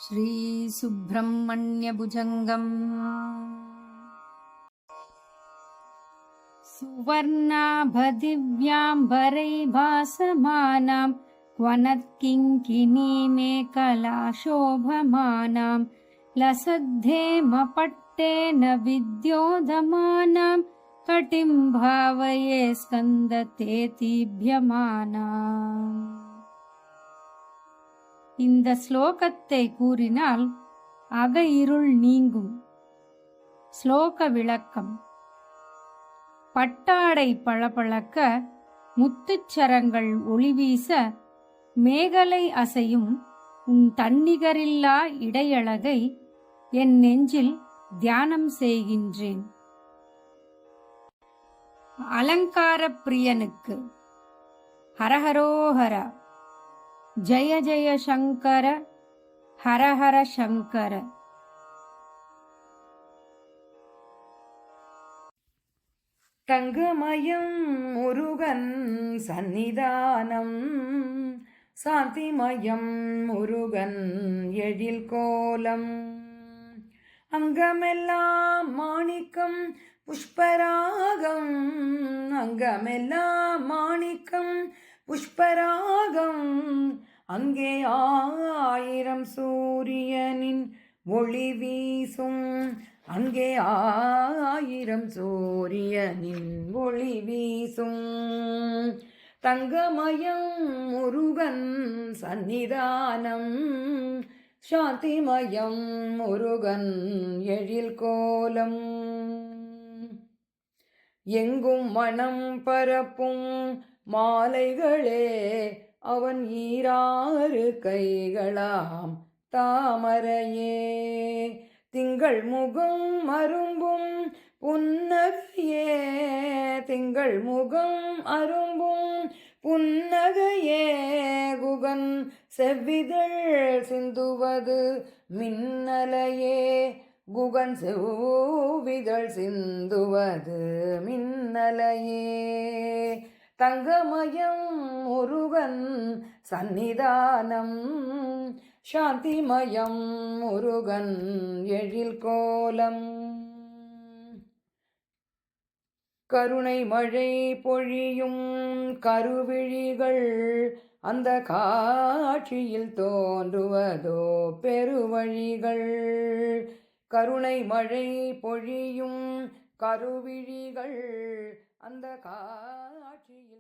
श्रीसुब्रह्मण्यभुजङ्गम् सुवर्णाभदिव्याम्बरैर्भासमानां क्वनत्किङ्किणीमेखलाशोभमानां लसद्धेमपट्टेन विद्योधमानां कटिं भावये स्कन्दतेतिभ्यमानाम्. இந்த ஸ்லோகத்தை கூறினால் அக இருள் நீங்கும். ஸ்லோக விளக்கம். பட்டாடை பளபளக்க, முத்துச்சரங்கள் ஒளிவீச, மேகலை அசையும் உன் தன்னிகரில்லா இடையழகை என் நெஞ்சில் தியானம் செய்கின்றேன். அலங்கார பிரியனுக்கு ஹரஹரோஹரா. ஜய ஜய சங்கர, ஹரஹர சங்கர. தங்கமயம் முருகன் சந்நிதானம், சாந்திமயம் முருகன் எழில் கோலம், அங்கமெல்லாம் மாணிக்கம் புஷ்பராகம், அங்கமெல்லாம் மாணிக்கம் புஷ்பராகம், அங்கே 1000 சூரியனின் ஒளி வீசும், அங்கே 1000 சூரியனின் ஒளி வீசும், தங்கமயம் முருகன் சந்நிதானம், சாந்திமயம் முருகன் எழில் கோலம், எங்கும் மனம் பரப்பும் மாலைகளே அவன் 2 கைகளாம் தாமரையே, திங்கள் முகம் அரும்பும் புன்னகையே, திங்கள் முகம் அரும்பும் புன்னகையே, குகன் செவ்விதழ் சிந்துவது மின்னலையே, குகன் செவ்விதழ் சிந்துவது மின்னலையே, தங்கமயம் முருகன் சந்நிதானம், சாந்திமயம் முருகன் எழில் கோலம், கருணை மழை பொழியும் கருவிழிகள் அந்த காட்சியில் தோன்றுவதோ பெருவழிகள், கருணை மழை பொழியும் கருவிழிகள் அந்த காட்சியில்